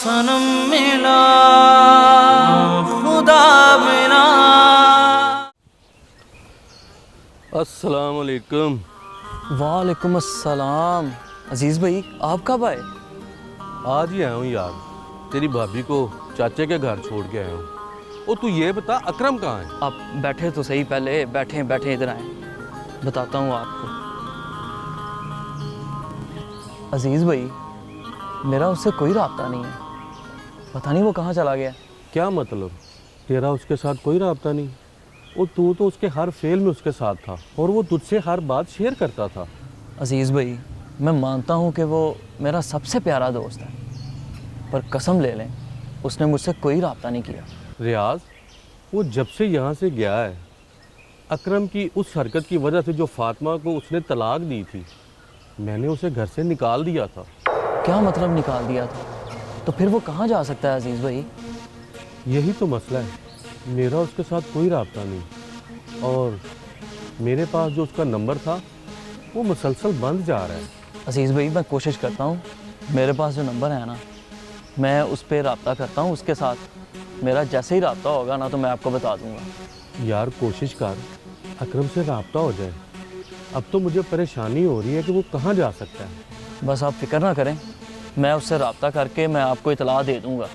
सनम मिला खुदा मिला। अस्सलाम वालेकुम। वालेकुम अस्सलाम। अजीज़ भाई आप कब आए? आज ही आया हूँ यार, तेरी भाभी को चाचे के घर छोड़ के आया हूँ। ओ तू ये बता अकरम कहाँ है? आप बैठे तो सही, पहले बैठे बैठे इधर आए, बताता हूँ आपको। अजीज़ भाई मेरा उससे कोई राब्ता नहीं है, पता नहीं वो कहाँ चला गया। क्या मतलब तेरा उसके साथ कोई राब्ता नहीं? और तू तो उसके हर फेल में उसके साथ था और वो तुझसे हर बात शेयर करता था। अजीज़ भाई मैं मानता हूँ कि वो मेरा सबसे प्यारा दोस्त है, पर कसम ले लें उसने मुझसे कोई राब्ता नहीं किया। रियाज, वो जब से यहाँ से गया है, अकरम की उस हरकत की वजह से जो फातिमा को उसने तलाक दी थी, मैंने उसे घर से निकाल दिया था। क्या मतलब निकाल दिया था? तो फिर वो कहाँ जा सकता है अजीज़ भाई? यही तो मसला है, मेरा उसके साथ कोई राब्ता नहीं और मेरे पास जो उसका नंबर था वो मुसलसल बंद जा रहा है। अजीज़ भाई मैं कोशिश करता हूँ, मेरे पास जो नंबर है ना मैं उस पर रब्ता करता हूँ उसके साथ। मेरा जैसे ही रब्ता होगा ना तो मैं आपको बता दूँगा। यार कोशिश कर अकरम से राब्ता हो जाए। अब तो मुझे परेशानी हो रही है कि वो कहाँ जा सकता है। बस आप फिक्र ना करें, मैं उससे रब्ता करके मैं आपको इतला दे दूँगा।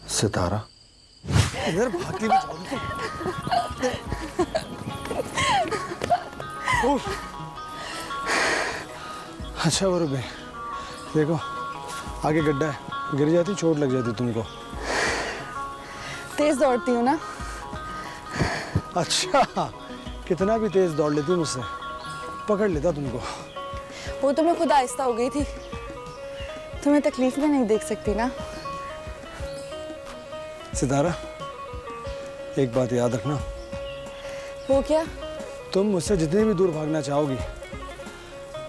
सितारा इधर भाग के भी जाओ तो। अच्छा वो रुपये देखो आगे गड्ढा है, गिर जाती चोट लग जाती तुमको। तेज दौड़ती हूँ ना। अच्छा कितना भी तेज दौड़ लेती मुझसे, पकड़ लेता तुमको। वो तो मैं खुद आहिस्ता हो गई थी, तुम्हें तकलीफ में नहीं देख सकती ना। सितारा एक बात याद रखना। वो क्या? तुम मुझसे जितनी भी दूर भागना चाहोगी,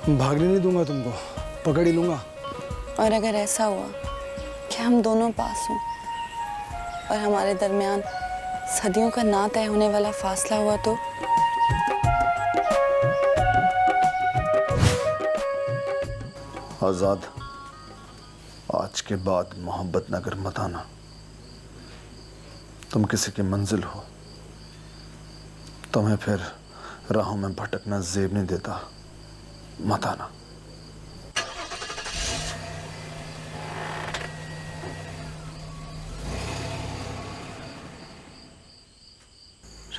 भागने नहीं दूंगा तुमको, पकड़ ही लूंगा। और अगर ऐसा हुआ कि हम दोनों पास हों और हमारे दरमियान सदियों का ना तय होने वाला फासला हुआ तो? आजाद, आज के बाद मोहब्बत नगर मत आना। तुम किसी की मंजिल हो, तुम्हें फिर राहों में भटकना जेब नहीं देता, मत आना।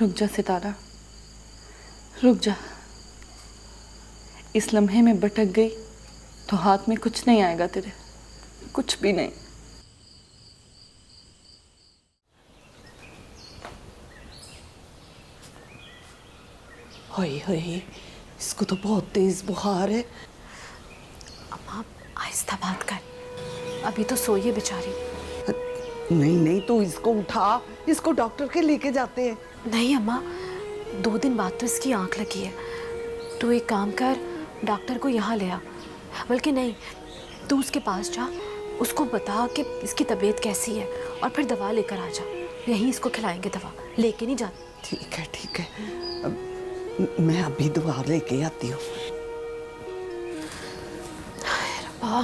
रुक जा सितारा, रुक जा। इस लम्हे में भटक गई तो हाथ में कुछ नहीं आएगा तेरे, कुछ भी नहीं। हाय हाय, इसको तो बहुत तेज बुखार है। अम्मा आहिस्ता बात कर, अभी तो सोई है बेचारी। नहीं नहीं तो इसको उठा, इसको डॉक्टर के लेके जाते हैं। नहीं अम्मा, 2 दिन बाद तो इसकी आंख लगी है। तू एक काम कर, डॉक्टर को यहाँ ले आ। बल्कि नहीं, तू उसके पास जा, उसको बता कि इसकी तबीयत कैसी है और फिर दवा लेकर आ जा। यहीं इसको खिलाएंगे दवा, लेके नहीं जा। ठीक है ठीक है, मैं अभी दवा लेके आती हूँ। रब्बा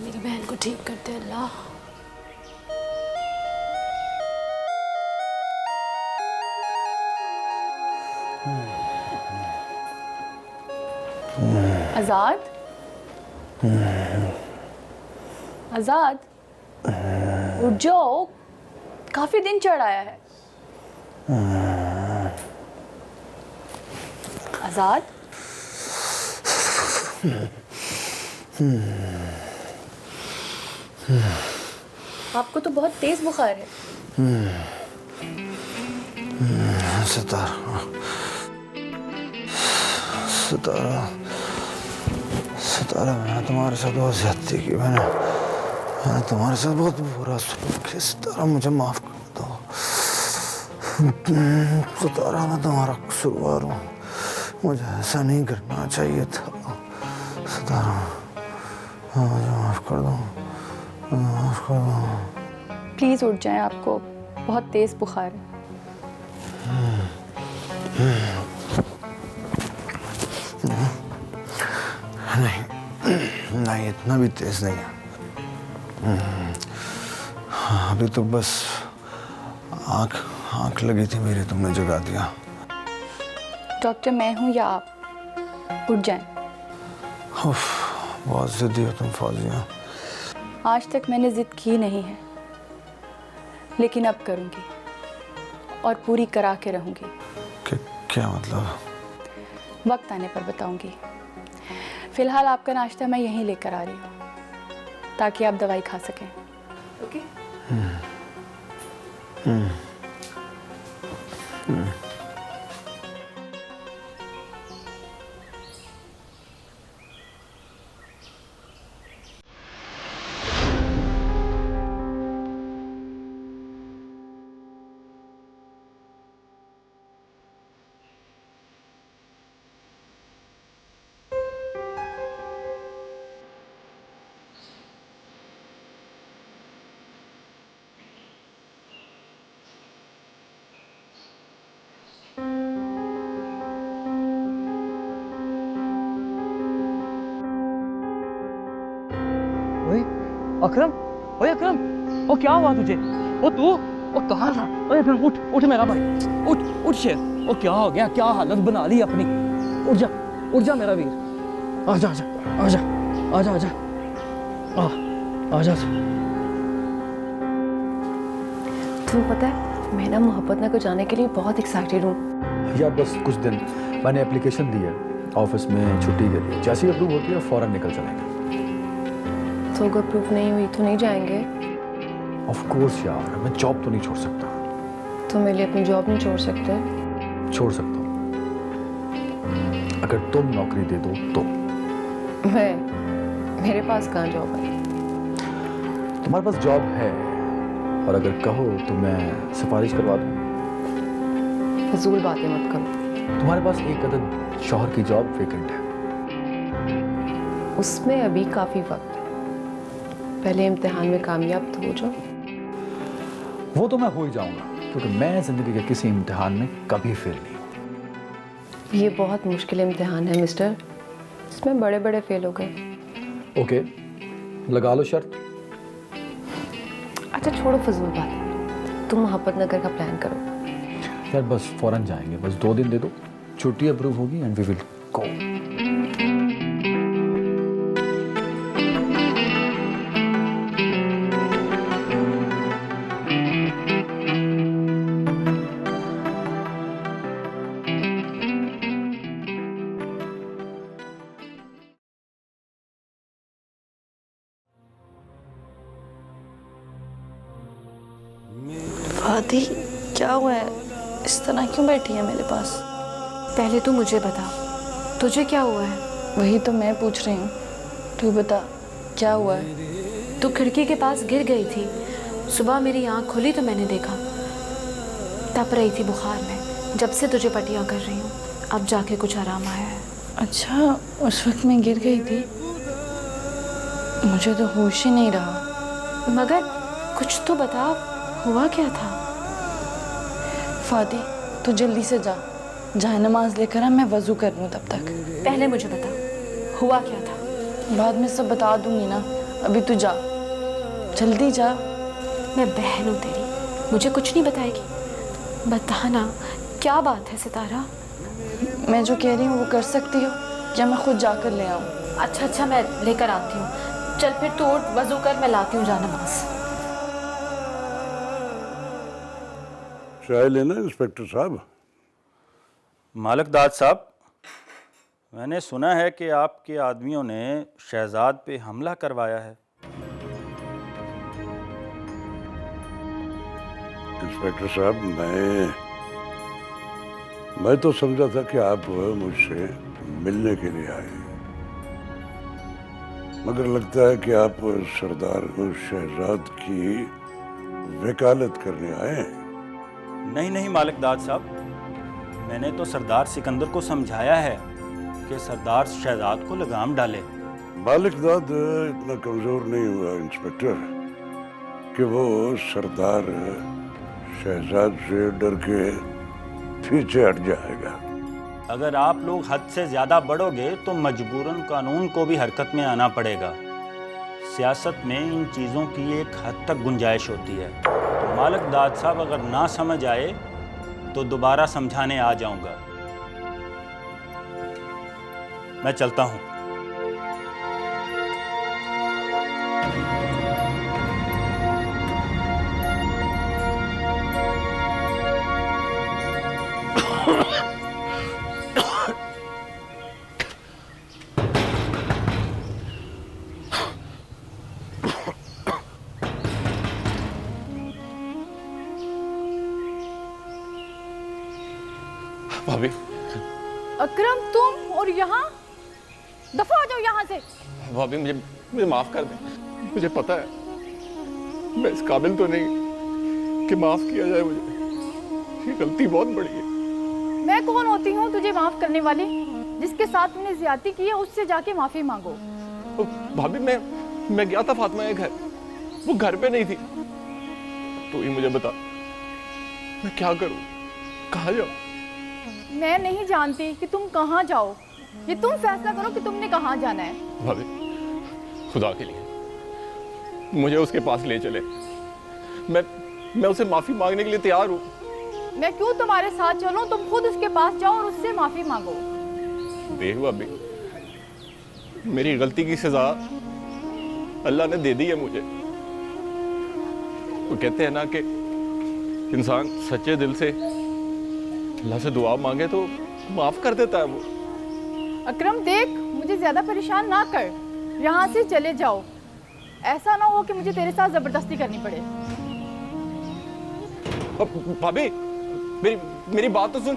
मेरी बहन को ठीक कर दे अल्लाह। आजाद, आजाद उठ जाओ, काफी दिन चढ़ आया है। आजाद, आपको तो बहुत तेज बुखार है। सितारा सितारा सितारा, मैंने तुम्हारे साथ बहुत ज्यादती की। मैंने तुम्हारे साथ बहुत बुरा सलूक किया। सितारा मुझे माफ कर दो। सितारा मैं तुम्हारा कसूरवार हूँ, मुझे ऐसा नहीं करना चाहिए था। सितारा मुझे माफ कर दो, माफ कर दो। प्लीज उठ जाएं, आपको बहुत तेज बुखार है। नहीं, इतना भी तेज नहीं है। अभी तो बस आंख लगी थी मेरी, तुमने जगा दिया। डॉक्टर मैं हूँ या आप? उठ जाएं। उफ, बहुत जिद्दी हो तुम फौजिया। आज तक मैंने जिद की नहीं है, लेकिन अब करूँगी और पूरी करा के रहूँगी। क्या मतलब? वक्त आने पर बताऊँगी। फिलहाल आपका नाश्ता मैं यहीं लेकर आ रही हूँ ताकि आप दवाई खा सकें। ओके? ओए अकरम, ओए अकरम, ओ क्या हुआ तुझे? ओ तू, ओ कहाँ था? ओए अकरम उठ, उठ मेरा भाई, उठ शेर। ओ क्या हो गया? क्या हालत बना ली अपनी? उठ जा मेरा वीर। आजा आजा आजा आजा आजा आजा। तुम्हें पता है मैं ना मोहब्बत नगर जाने के लिए बहुत एक्साइटेड हूँ। यार बस कुछ दिन, मैंने एप्लीकेशन दी है ऑफिस में छुट्टी के लिए, जैसी अप्रूव होती है फ़ौरन निकल चलेंगे। तो अगर अप्रूव नहीं हुई तो नहीं जाएंगे? ऑफ कोर्स यार, मैं जॉब तो नहीं छोड़ सकता। तो मेरे लिए अपनी जॉब नहीं छोड़ सकते? छोड़ सकता हूँ अगर तुम नौकरी दे दो तो। मेरे पास कहाँ जॉब है? तुम्हारे पास जॉब है, और अगर कहो तो मैं सिफारिश करवा दूँ। फजूल बातें मत करो। तुम्हारे पास एक अदद शौहर की जॉब वेकेंट है। उसमें अभी काफ़ी वक्त है, पहले इम्तिहान में कामयाब तो हो जाओ। वो तो मैं हो ही जाऊंगा, क्योंकि मैं जिंदगी के किसी इम्तिहान में कभी फेल नहीं हूँ। ये बहुत मुश्किल इम्तिहान है मिस्टर, इसमें बड़े बड़े फेल हो गए। ओके, लगा लो शर्त। अच्छा छोड़ो फजूल बात, तुम मोहब्बत नगर का प्लान करो। यार बस फौरन जाएंगे, बस 2 दिन दे दो, छुट्टी अप्रूव होगी एंड वी विल गो। फादी क्या हुआ है? इस तरह क्यों बैठी है मेरे पास? पहले तू मुझे बता, तुझे क्या हुआ है? वही तो मैं पूछ रही हूँ, तू बता क्या हुआ है? तू खिड़की के पास गिर गई थी, सुबह मेरी आँख खुली तो मैंने देखा, तप रही थी बुखार में। जब से तुझे पटिया कर रही हूँ, अब जाके कुछ आराम आया है। अच्छा, उस वक्त मैं गिर गई थी, मुझे तो होश ही नहीं रहा। मगर कुछ तो बता, हुआ क्या था? फादी तू जल्दी से जा, जहाँ नमाज लेकर आ, मैं वजू कर लूँ तब तक। पहले मुझे बता, हुआ क्या था? बाद में सब बता दूंगी ना, अभी तू जा, जल्दी जा। मैं बहन हूँ तेरी, मुझे कुछ नहीं बताएगी? बताना क्या बात है सितारा? मैं जो कह रही हूँ वो कर सकती हो या मैं खुद जाकर ले आऊँ? अच्छा मैं लेकर आती हूँ। चल फिर तू उठ, वजू कर, मैं लाती हूँ जा नमाज। चाय लेना इंस्पेक्टर साहब? मालिकदाद साहब, मैंने सुना है कि आपके आदमियों ने शहजाद पे हमला करवाया है। इंस्पेक्टर साहब, मैं तो समझा था कि आप मुझसे मिलने के लिए आए, मगर लगता है कि आप सरदार शहजाद की वकालत करने आए हैं। नहीं मालिकदाद साहब, मैंने तो सरदार सिकंदर को समझाया है कि सरदार शहजाद को लगाम डाले। मालिकदाद इतना कमजोर नहीं हुआ इंस्पेक्टर कि वो सरदार शहजाद से डर के पीछे हट जाएगा। अगर आप लोग हद से ज़्यादा बढ़ोगे तो मजबूरन कानून को भी हरकत में आना पड़ेगा। सियासत में इन चीज़ों की एक हद तक गुंजाइश होती है। तो मालिक दाद साहब अगर ना समझ आए तो दोबारा समझाने आ जाऊंगा। मैं चलता हूं। भाभी, अकरम तुम और यहाँ? दफा हो जाओ यहाँ से। भाभी मुझे माफ कर दें। मुझे पता है मैं इस काबिल तो नहीं कि माफ किया जाए मुझे। ये गलती बहुत बड़ी है। मैं कौन होती हूँ तुझे माफ करने वाली? जिसके साथ तुमने ज्यादती की है उससे जाके माफी मांगो। भाभी मैं गया था फातिमा के घर, वो घर पे नहीं थी। तो ही मुझे बता मैं क्या करूं, कहाँ जाऊं? मैं नहीं जानती कि तुम कहाँ जाओ। ये तुम फैसला करो कि तुमने कहाँ जाना है। भाभी खुदा के लिए मुझे उसके पास ले चले। मैं उसे माफी मांगने के लिए तैयार हूँ। मैं क्यों तुम्हारे साथ चलूं? तुम खुद उसके पास जाओ और उससे माफी मांगो। देख भाभी, मेरी गलती की सजा अल्लाह ने दे दी है मुझे। वो कहते हैं ना कि इंसान सच्चे दिल से अल्लाह से दुआ मांगे तो माफ कर देता है वो। अकरम देख, मुझे ज्यादा परेशान ना कर। यहाँ से चले जाओ। ऐसा ना हो कि मुझे तेरे साथ जबरदस्ती करनी पड़े। भाभी मेरी बात तो सुन।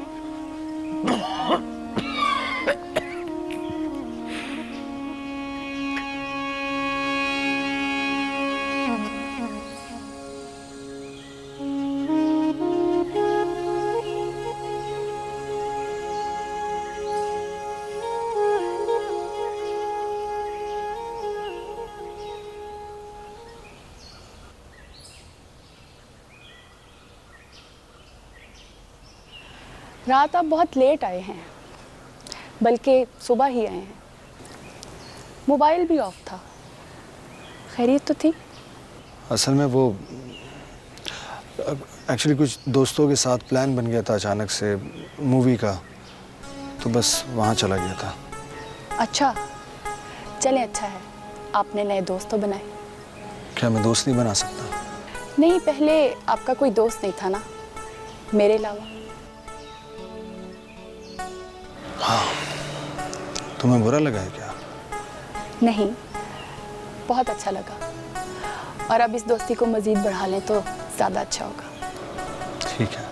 रात आप बहुत लेट आए हैं, बल्कि सुबह ही आए हैं। मोबाइल भी ऑफ था। खैरियत तो थी? असल में वो एक्चुअली कुछ दोस्तों के साथ प्लान बन गया था अचानक से मूवी का, तो बस वहाँ चला गया था। अच्छा, चलें, अच्छा है आपने नए दोस्त तो बनाए। क्या मैं दोस्त नहीं बना सकता? नहीं, पहले आपका कोई दोस्त नहीं था ना मेरे अलावा? हाँ, तुम्हें बुरा लगा है क्या? नहीं, बहुत अच्छा लगा। और अब इस दोस्ती को मज़ीद बढ़ा लें तो ज़्यादा अच्छा होगा। ठीक है।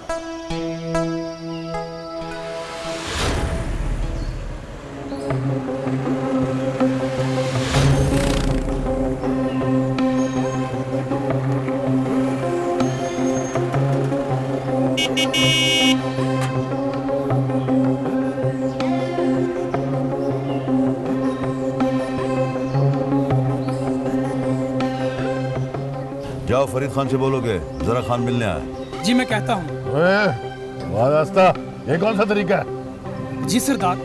जाओ फरीद खान से बोलोगे जरा खान मिलने आया। जी मैं कहता हूँ। वास्ता, ये कौन सा तरीका है? जी सरदार।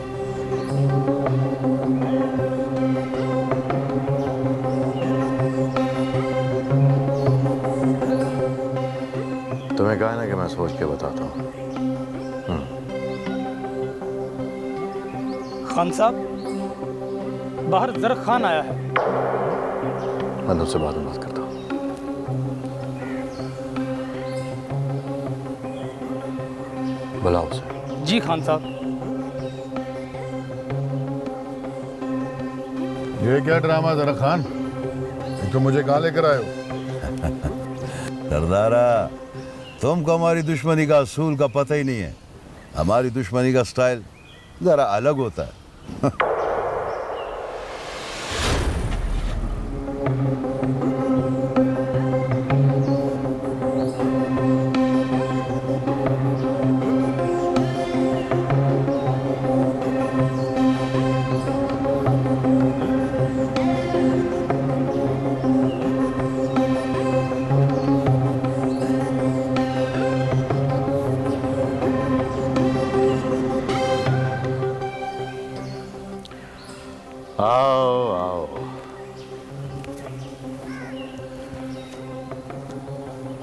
तुम्हें कहा ना कि मैं सोच के बताता हूँ। खान साहब, बाहर जरा खान आया है। मैं उससे बाद में बात करता हूँ। बुलाओ उसे। जी खान साहब। ये क्या ड्रामा जरा खान, तो मुझे कहाँ लेकर आए हो? सरदारा, तुमको हमारी दुश्मनी का असूल का पता ही नहीं है। हमारी दुश्मनी का स्टाइल जरा अलग होता है।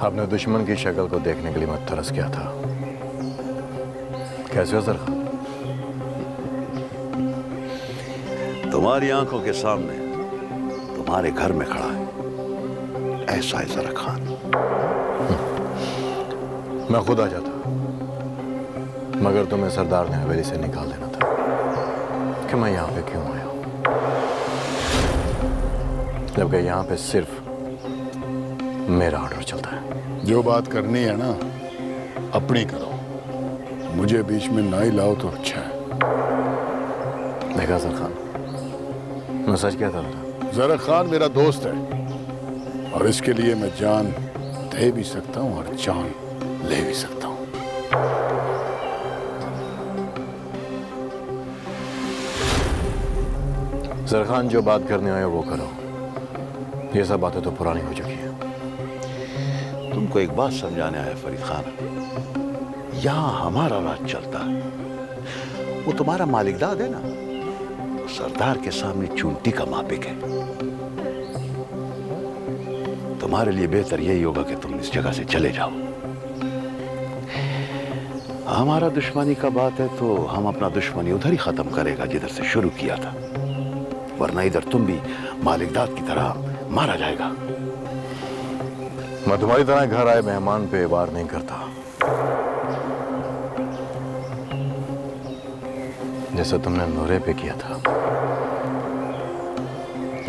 अपने दुश्मन की शक्ल को देखने के लिए मैं तरस गया था। कैसे हो सर खान? तुम्हारी आंखों के सामने तुम्हारे घर में खड़ा है ऐसा है जरा खान। मैं खुद आ जाता, मगर तुम्हें सरदार ने हवेली से निकाल देना था कि मैं यहाँ पे क्यों आया हूँ, जबकि यहाँ पे सिर्फ मेरा ऑर्डर चलता है। जो बात करनी है ना अपनी करो, मुझे बीच में ना ही लाओ तो अच्छा है। देखा सर खान, मैं सच कहता था। जरा खान मेरा दोस्त है और इसके लिए मैं जान दे भी सकता हूँ और जान ले भी सकता हूँ। सर खान, जो बात करने आए हो वो करो, ये सब बातें तो पुरानी हो चुकी है। तुमको एक बात समझाने आया फरीद खान, यहाँ हमारा राज चलता है। वो तुम्हारा मालिकदाद है ना, वो सरदार के सामने चूंटी का मापिक है। तुम्हारे लिए बेहतर यही होगा कि तुम इस जगह से चले जाओ। हमारा दुश्मनी का बात है तो हम अपना दुश्मनी उधर ही खत्म करेगा जिधर से शुरू किया था, वरना इधर तुम भी मालिकदाद की तरह मारा जाएगा। मैं तुम्हारी तरह घर आए मेहमान पे वार नहीं करता, जैसा तुमने नूरे पे किया था।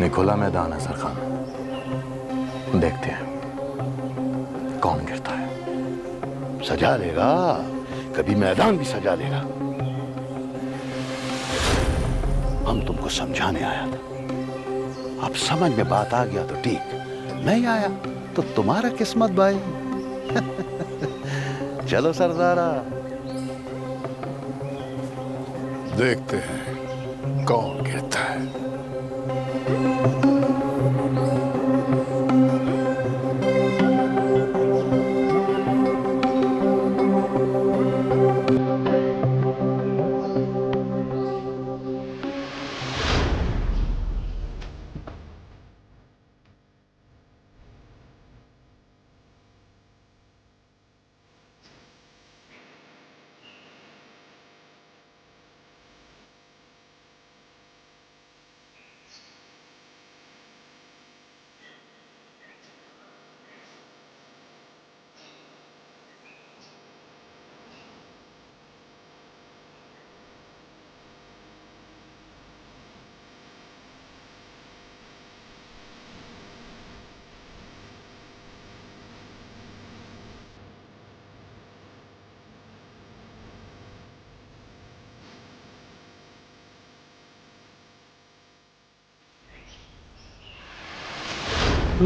ये खुला मैदान है सर खान, देखते हैं कौन गिरता है। सजा लेगा, कभी मैदान भी सजा लेगा। हम तुमको समझाने आया था, अब समझ में बात आ गया तो ठीक, नहीं आया तो तुम्हारा किस्मत भाई। चलो सरदारा, देखते हैं कौन गिरता है।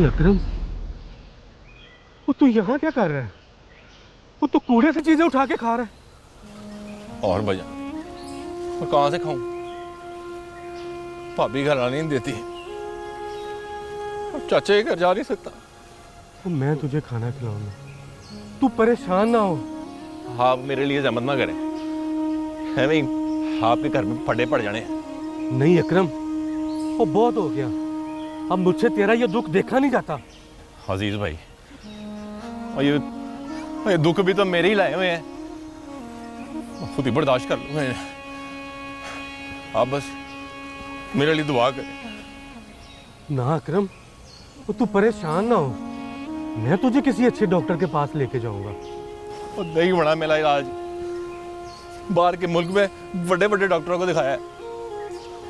अकरम, वो तू यहाँ क्या कर रहा है? वो तो कूड़े से चीजें उठा के खा रहा है। और भैया मैं कहाँ से खाऊं? भाभी घर आने नहीं देती, अब चाचे के घर जा नहीं सकता। तो मैं तुझे खाना खिलाऊंगा, तू परेशान ना हो। आप मेरे लिए जहमत ना करें, है नहीं आपके घर में फटे पड़ जाने। नहीं अकरम, वो बहुत हो गया, अब मुझसे तेरा ये दुख देखा नहीं जाता। अजीज भाई, और ये दुख भी तो मेरे ही लाए हुए हैं, खुद ही बर्दाश्त कर लूंगा। आप बस मेरे लिए दुआ करें। ना अकरम, वो तू परेशान ना हो, मैं तुझे किसी अच्छे डॉक्टर के पास लेके जाऊंगा। और नहीं बड़ा मेरा इलाज, बाहर के मुल्क में बड़े बड़े डॉक्टरों को दिखाया है,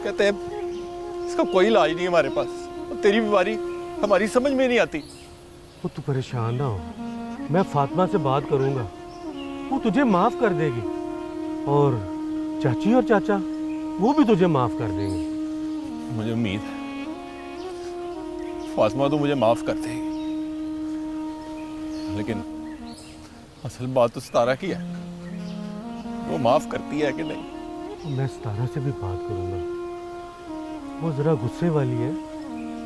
कहते हैं इसका कोई इलाज नहीं हमारे पास। तेरी बीमारी हमारी समझ में नहीं आती। वो तू परेशान ना हो, मैं फातिमा से बात करूंगा, वो तुझे माफ कर देगी, और चाची और चाचा वो भी तुझे माफ कर देंगे। मुझे उम्मीद है फातिमा तो मुझे माफ कर देगी, लेकिन असल बात तो सितारा की है, वो माफ करती है कि नहीं। मैं सितारा से भी बात करूंगा, वो जरा गुस्से वाली है,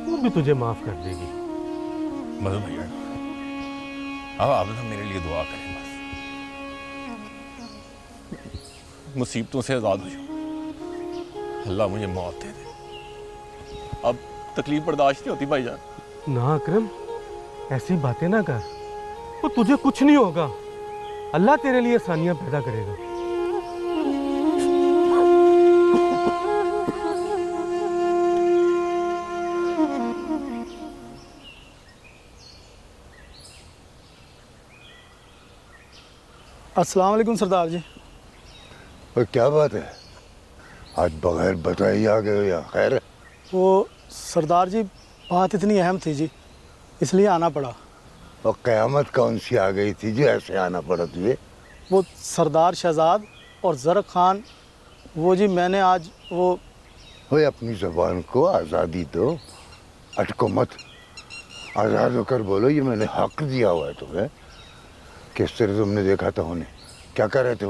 वो भी तुझे माफ कर देगी। मदद भैया, अब आप ना मेरे लिए दुआ करें, बस मुसीबतों से आज़ाद हो जाऊं, अल्लाह मुझे मौत दे दे। अब तकलीफ बर्दाश्त नहीं होती भाईजान। ना अकरम, ऐसी बातें ना कर, वो तुझे कुछ नहीं होगा। अल्लाह तेरे लिए आसानियां पैदा करेगा। अस्सलाम वालेकुम सरदार जी। और क्या बात है, आज बगैर बताए ही आ गए हो या खैर है? वो सरदार जी बात इतनी अहम थी जी, इसलिए आना पड़ा। और क़यामत कौन सी आ गई थी जो ऐसे आना पड़ा तुझे? वो सरदार शहजाद और ज़रक खान, वो जी मैंने आज वो अपनी ज़बान को आज़ादी दो, अटको मत, आज़ाद होकर बोलो। ये मैंने हक दिया हुआ है तुम्हें। किस तरह तुमने देखा था उन्हें, क्या कर रहे थे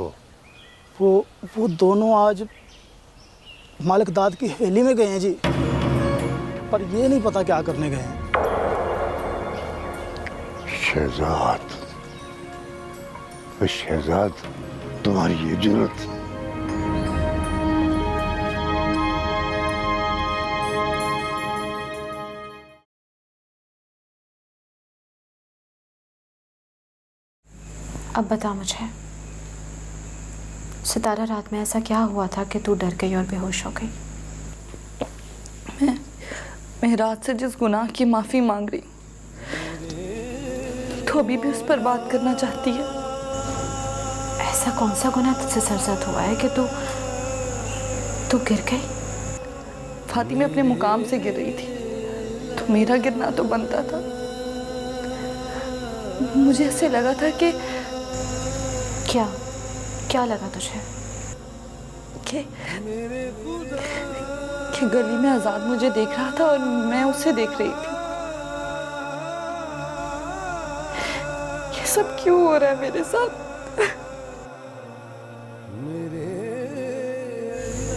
वो दोनों आज मालिक दाद की हवेली में गए हैं जी, पर ये नहीं पता क्या करने गए हैं। शहजाद, शहजाद तुम्हारी ये जरूरत थी? अब बता मुझे, सितारा रात में ऐसा क्या हुआ था कि तू डर गई और बेहोश हो गई? मैं रात से जिस गुनाह की माफ़ी मांग रही, तो अभी भी उस पर बात करना चाहती है। ऐसा कौन सा गुनाह तुझसे सरजद हुआ है कि तू गिर गई? फातिमा अपने मुकाम से गिर रही थी, तो मेरा गिरना तो बनता था। मुझे ऐसे लगा था कि क्या लगा तुझे? कि गली में आजाद मुझे देख रहा था और मैं उसे देख रही थी। ये सब क्यों हो रहा है मेरे साथ?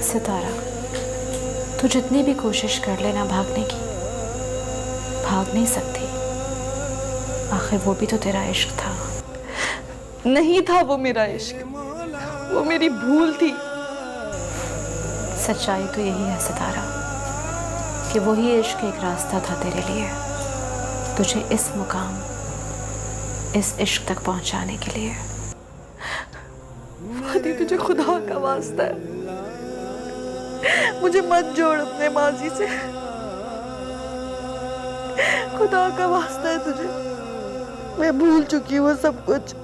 सितारा, तू जितनी भी कोशिश कर लेना भागने की, भाग नहीं सकती। आखिर वो भी तो तेरा इश्क था। नहीं था वो मेरा इश्क, वो मेरी भूल थी। सच्चाई तो यही है सितारा, कि वही इश्क एक रास्ता था तेरे लिए, तुझे इस मुकाम, इस इश्क तक पहुंचाने के लिए। फाती, तुझे खुदा का वास्ता है, मुझे मत जोड़ अपने माजी से। खुदा का वास्ता है तुझे, मैं भूल चुकी हूँ सब कुछ।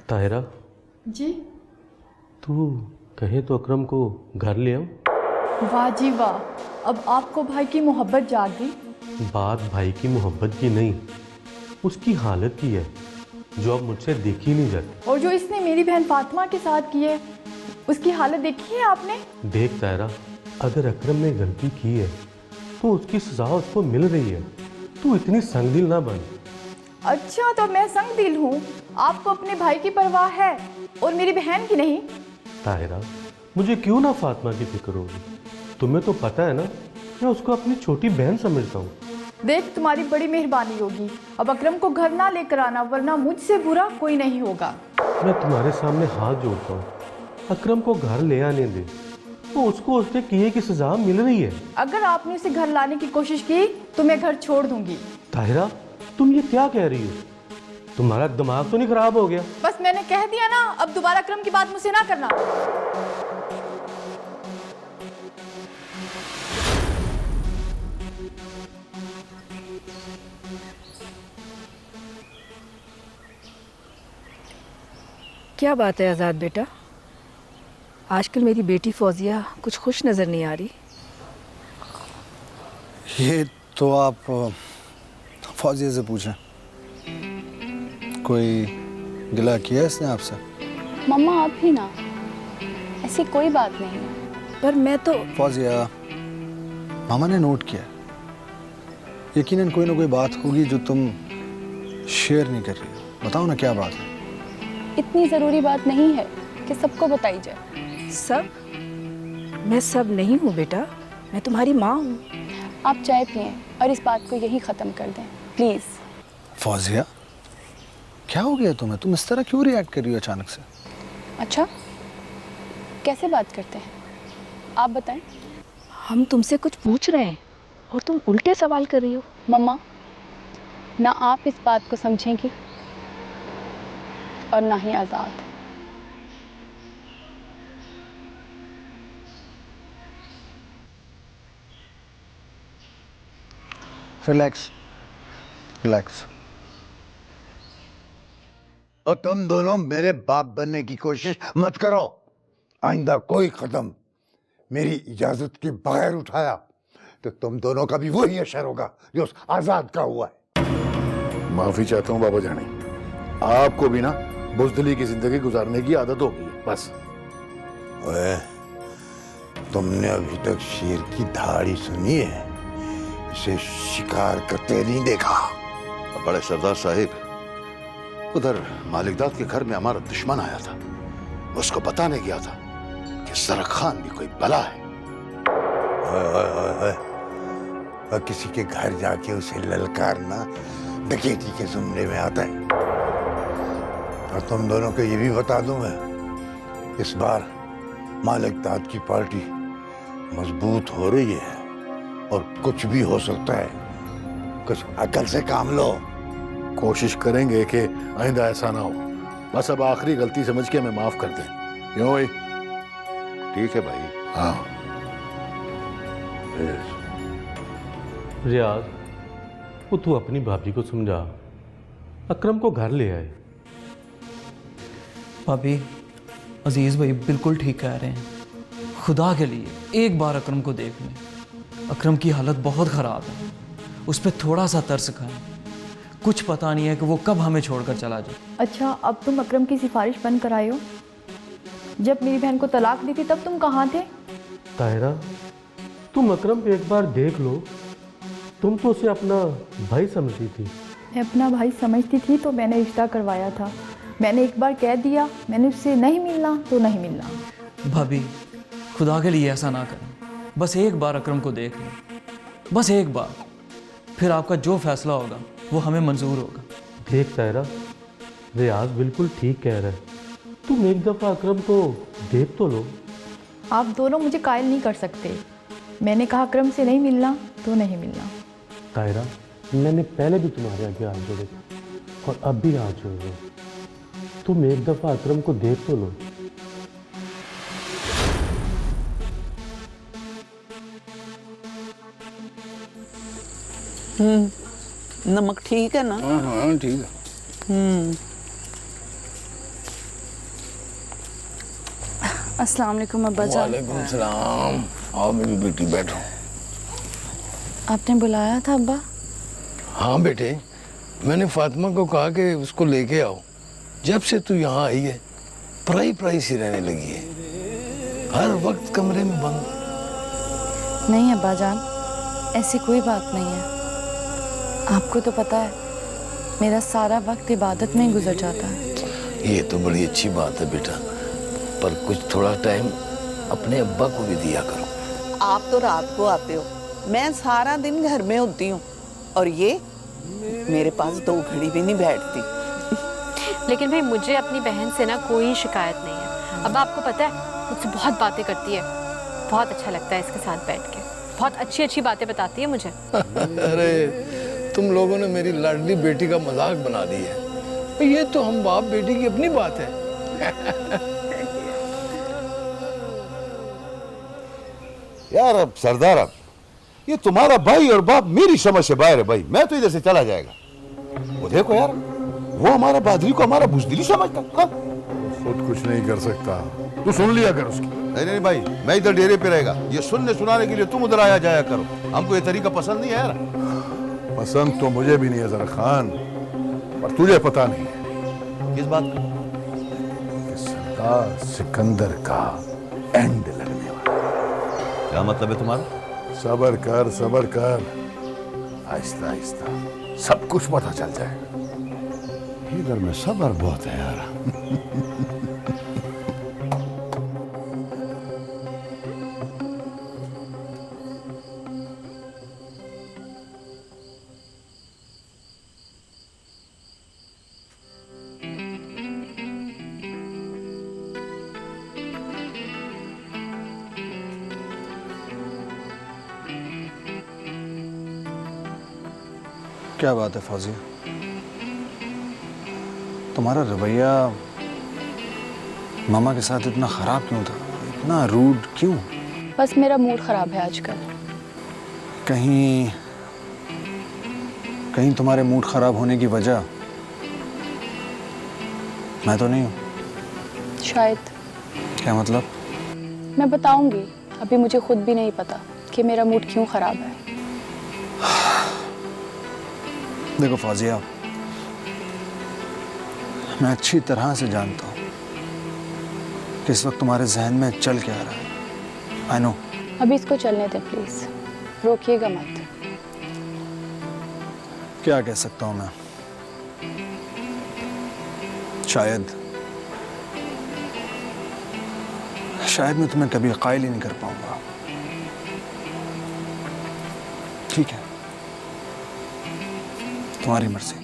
ताहिरा जी। तू कहे तो अकरम को घर ले आऊं? वाह जी वाह, अब आपको भाई की मोहब्बत जाग गई। बात भाई की मोहब्बत की नहीं, उसकी हालत की है जो अब मुझसे देखी नहीं जाती। और जो इसने मेरी बहन फातिमा के साथ की है, उसकी हालत देखी है आपने? देख ताहिरा, अगर अकरम ने गलती की है तो उसकी सजा उसको मिल रही है। तू इतनी संगदिल ना बन। अच्छा, तो मैं संगदिल हूँ? आपको अपने भाई की परवाह है और मेरी बहन की नहीं? ताहिरा, मुझे क्यों ना फातिमा की फिक्र होगी? तुम्हें तो पता है ना, मैं उसको अपनी छोटी बहन समझता हूँ। देख, तुम्हारी बड़ी मेहरबानी होगी, अब अकरम को घर ना लेकर आना, वरना मुझसे बुरा कोई नहीं होगा। मैं तुम्हारे सामने हाथ जोड़ता हूँ, अकरम को घर ले आने दे, तो उसको उसके किए की सजा मिल रही है। अगर आपने उसे घर लाने की कोशिश की तो मैं घर छोड़ दूंगी। ताहिरा, तुम ये क्या कह रही हो? तुम्हारा दिमाग तो नहीं खराब हो गया? बस मैंने कह दिया ना, अब दोबारा अकरम की बात मुझसे ना करना। क्या बात है आज़ाद बेटा, आजकल मेरी बेटी फौजिया कुछ खुश नज़र नहीं आ रही। ये तो आप फौजिया से पूछें, कोई गिला किया है इसने आपसे? मम्मा आप ही ना, ऐसी कोई बात नहीं है। पर मैं तो फौजिया, मामा ने नोट किया, यकीनन कोई ना कोई बात होगी जो तुम शेयर नहीं कर रही हो। बताओ ना क्या बात है? इतनी ज़रूरी बात नहीं है कि सबको बताई जाए। सब? मैं सब नहीं हूँ बेटा, मैं तुम्हारी माँ हूँ। आप चाय पिएं और इस बात को यही ख़त्म कर दें प्लीज़। फौजिया, क्या हो गया तुम्हें? तुम इस तरह क्यों रिएक्ट कर रही हो अचानक से? अच्छा, कैसे बात करते हैं आप बताएं। हम तुमसे कुछ पूछ रहे हैं और तुम उल्टे सवाल कर रही हो। मम्मा, ना आप इस बात को समझेंगी और ना ही आज़ाद। Relax relax. और तुम दोनों मेरे बाप बनने की कोशिश मत करो। आइंदा कोई कदम मेरी इजाजत के बगैर उठाया तो तुम दोनों का भी वही असर होगा जो उस आजाद का हुआ है। माफी चाहता हूँ बाबा जानी, आपको भी ना बुज़दिली की जिंदगी गुजारने की आदत हो गई है बस। ओए, तुमने अभी तक शेर की दहाड़ी सुनी है? इसे शिकार करते नहीं देखा। बड़े सरदार साहिब, उधर मालिकदाद के घर में हमारा दुश्मन आया था, उसको बताने गया था कि ज़रक खान भी कोई बला है। और किसी के घर जाके उसे ललकारना डकैती के जुमरे में आता है। और तुम दोनों को ये भी बता दूं मैं, इस बार मालिकदाद की पार्टी मजबूत हो रही है और कुछ भी हो सकता है। कुछ अकल से काम लो। कोशिश करेंगे कि आइंदा ऐसा ना हो। बस अब आखिरी गलती समझ के हमें माफ कर दें, क्यों भाई? ठीक है भाई। हाँ रियाज, वो तू अपनी भाभी को समझा, अकरम को घर ले आए। भाभी, अजीज़ भाई बिल्कुल ठीक कह रहे हैं। खुदा के लिए एक बार अकरम को देख लें। अकरम की हालत बहुत ख़राब है, उस पर थोड़ा सा तरस खाएं। कुछ पता नहीं है कि वो कब हमें छोड़कर चला जाए। अच्छा, अब तुम अकरम की सिफारिश बंद कराए हो। जब मेरी बहन को तलाक दी थी तब तुम कहाँ थे? ताहिरा, तुम अकरम को एक बार देख लो। तुम तो उसे अपना भाई समझती थी। मैं अपना भाई समझती थी तो मैंने रिश्ता करवाया था। मैंने एक बार कह दिया मैंने उससे नहीं मिलना तो नहीं मिलना। भाभी, खुदा के लिए ऐसा ना करें। बस एक बार अकरम को देख लें, बस एक बार। फिर आपका जो फैसला होगा वो हमें मंजूर होगा। देख ताहिरा, रियाज बिल्कुल ठीक कह रहा है। तुम एक दफ़ा अकरम को देख तो लो। आप दोनों मुझे कायल नहीं कर सकते। मैंने कहा अकरम से नहीं मिलना तो नहीं मिलना। ताहिरा, मैंने पहले भी तुम्हारे आगे हाथ जोड़े थे और अब भी हाथ जोड़ रहे हो। तुम एक दफ़ा अकरम को देख तो लो। नमक ठीक है ना? हाँ हाँ ठीक है। अस्सलाम वालेकुम अब्बा जान। वालेकुम सलाम। आओ मेरी बेटी, बैठो। आपने बुलाया था अब्बा? हाँ बेटे, मैंने फातिमा को कहा कि उसको लेके आओ। जब से तू यहाँ आई है पराई पराई सी रहने लगी है, हर वक्त कमरे में बंद। नहीं अब्बा जान, ऐसी कोई बात नहीं है। आपको तो पता है मेरा सारा वक्त इबादत में ही गुजर जाता है। ये तो बड़ी अच्छी बात है बेटा, पर कुछ थोड़ा टाइम अपने अब्बा को भी दिया करो। आप तो रात को आते हो, मैं सारा दिन घर में होती हूँ और ये मेरे पास 2 घड़ी भी नहीं बैठती। लेकिन भाई मुझे अपनी बहन से ना कोई शिकायत नहीं है। अब आपको पता है मुझसे बहुत बातें करती है, बहुत अच्छा लगता है इसके साथ बैठ के। बहुत अच्छी अच्छी बातें बताती है मुझे। अरे तुम लोगों ने मेरी लाडली बेटी का मजाक बना दी है। ये तो हम बाप बेटी की अपनी बात है। यार अब सरदार, अब ये तुम्हारा भाई और बाप मेरी समझ से बाहर है भाई। मैं तो इधर से चला जाएगा। वो देखो यार, वो हमारा बादरी को हमारा बुज़दिली समझता। हाँ? खुद कुछ नहीं कर सकता, तू सुन लिया कर उसकी। नहीं नहीं भाई, मैं इधर डेरे पे रहेगा। ये सुनने सुनाने के लिए तुम उधर आया जाया करो। हमको ये तरीका पसंद नहीं है यार। पसंद तो मुझे भी नहीं है ज़रक खान, पर तुझे पता नहीं है। किस बात का? कि सरदार सिकंदर का एंड लगने वाला। क्या मतलब है तुम्हारा? सबर कर, सबर कर, आहिस्ता आहिस्ता सब कुछ पता चल जाएगा। इधर में सबर बहुत है यार। क्या बात है फौजिया, तुम्हारा रवैया मामा के साथ इतना खराब क्यों था, इतना रूड क्यों? बस मेरा मूड ख़राब है आजकल। कहीं तुम्हारे मूड खराब होने की वजह मैं तो नहीं हूँ? शायद। क्या मतलब? मैं बताऊंगी, अभी मुझे खुद भी नहीं पता कि मेरा मूड क्यों ख़राब है। देखो फौजिया, मैं अच्छी तरह से जानता हूँ कि इस वक्त तुम्हारे जहन में चल क्या रहा है। I know. अभी इसको चलने दें प्लीज़, रोकिएगा मत। क्या कह सकता हूँ मैं, शायद मैं तुम्हें कभी कायल ही नहीं कर पाऊंगा। ठीक है, तुम्हारी मर्जी।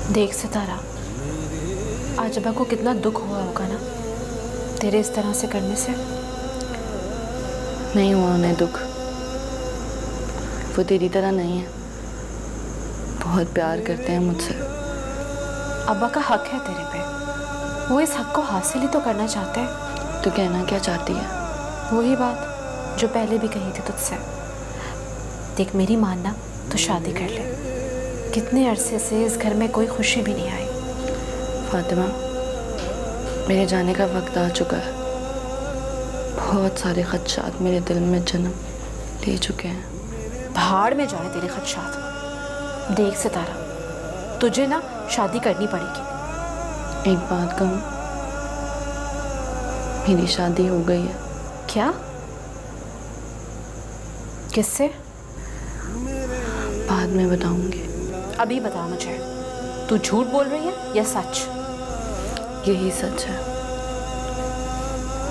देख सितारा, आज अब्बा को कितना दुख हुआ होगा ना तेरे इस तरह से करने से। नहीं हुआ उन्हें दुख, वो तेरी तरह नहीं है, बहुत प्यार करते हैं मुझसे। अब्बा का हक है तेरे पे, वो इस हक को हासिल ही तो करना चाहते हैं। तो कहना क्या चाहती है? वही बात जो पहले भी कही थी तुझसे। देख, मेरी मानना तो शादी कर ले। कितने अरसे से इस घर में कोई खुशी भी नहीं आई। फातिमा, मेरे जाने का वक्त आ चुका है। बहुत सारे खदशात मेरे दिल में जन्म ले चुके हैं। भाड़ में जाए तेरे खदशात। देख सितारा, तुझे ना शादी करनी पड़ेगी। एक बात कहूँ, मेरी शादी हो गई है। क्या? किससे? बाद में बताऊंगी। अभी बता मुझे, तू झूठ बोल रही है या सच? यही सच है,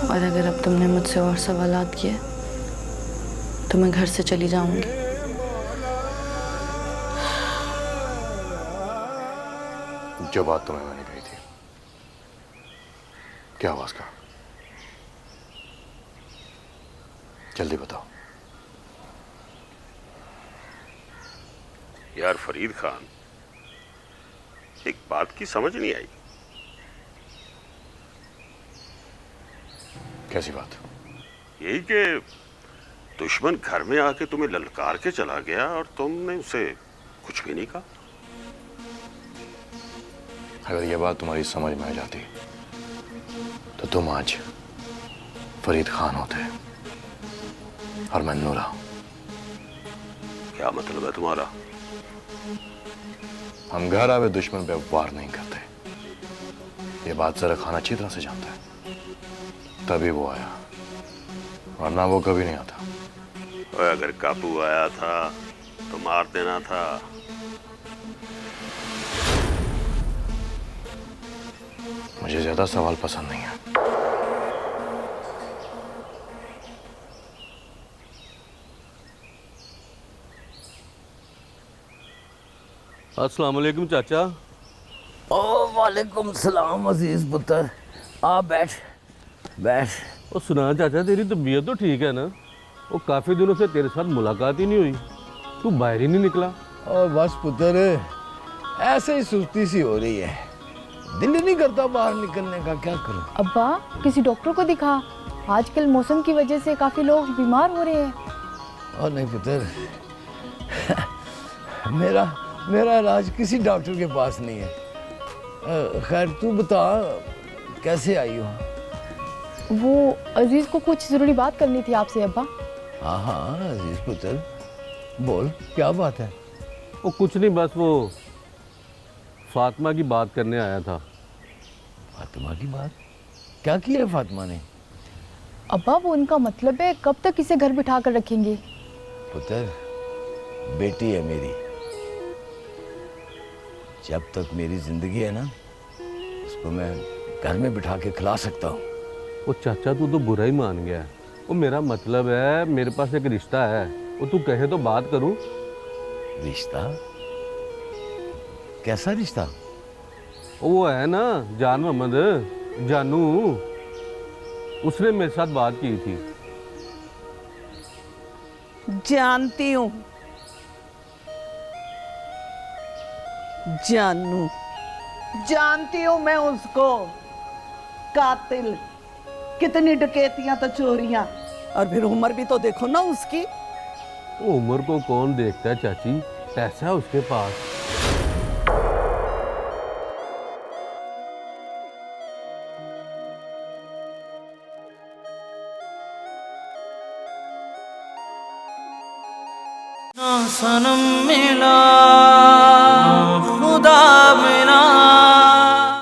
और अगर अब तुमने मुझसे और सवालात किए तो मैं घर से चली जाऊंगी। जो बात तुम्हें मैंने कही थी, क्या हुआ उसका? जल्दी बताओ। यार फरीद खान, एक बात की समझ नहीं आई। कैसी बात? यही कि दुश्मन घर में आके तुम्हें ललकार के चला गया और तुमने उसे कुछ भी नहीं कहा। अगर यह बात तुम्हारी समझ में आ जाती तो तुम आज फरीद खान होते और मैं नूरा। क्या मतलब है तुम्हारा? हम घर आवे दुश्मन पे वार नहीं करते, ये बात जरा खान अच्छी तरह से जानता है। तभी वो आया, वरना वो कभी नहीं आता। और अगर काबू आया था तो मार देना था। मुझे ज्यादा सवाल पसंद नहीं है। अस्सलाम वालेकुम चाचा। ओ वालेकुम सलाम अजीज पुत्र, आ बैठ बैठ। ओ सुना चाचा, तेरी तबीयत तो ठीक है ना? वो काफ़ी दिनों से तेरे साथ मुलाकात ही नहीं हुई, तू बाहर ही नहीं निकला। और बस पुत्र, ऐसे ही सुस्ती सी हो रही है, दिल ही नहीं करता बाहर निकलने का। क्या करूं? अब्बा, किसी डॉक्टर को दिखा, आजकल मौसम की वजह से काफ़ी लोग बीमार हो रहे हैं। और नहीं पुत्र, मेरा इलाज किसी डॉक्टर के पास नहीं है। खैर तू बता, कैसे आई हो? वो अजीज को कुछ ज़रूरी बात करनी थी आपसे अब्बा। हाँ हाँ अजीज पुत्र, बोल क्या बात है? वो कुछ नहीं, बस वो फातिमा की बात करने आया था। फातिमा की बात? क्या किया है फातिमा ने? अब्बा, वो उनका मतलब है कब तक इसे घर बिठा कर रखेंगे? पुत्र, बेटी है मेरी, जब तक मेरी जिंदगी है ना, उसको मैं घर में बिठा के खिला सकता हूँ। वो चाचा तू तो बुरा ही मान गया। वो मेरा मतलब है, मेरे पास एक रिश्ता है, वो तू कहे तो बात करूं। रिश्ता? कैसा रिश्ता? वो है ना जान मोहम्मद, जानू, उसने मेरे साथ बात की थी। जानती हूँ जानू, जानती हूँ मैं उसको। कातिल, कितनी डकैतियां तो चोरियां, और फिर उम्र भी तो देखो ना उसकी। वो उम्र को कौन देखता है चाची, पैसा है उसके पास। ना सनम मिला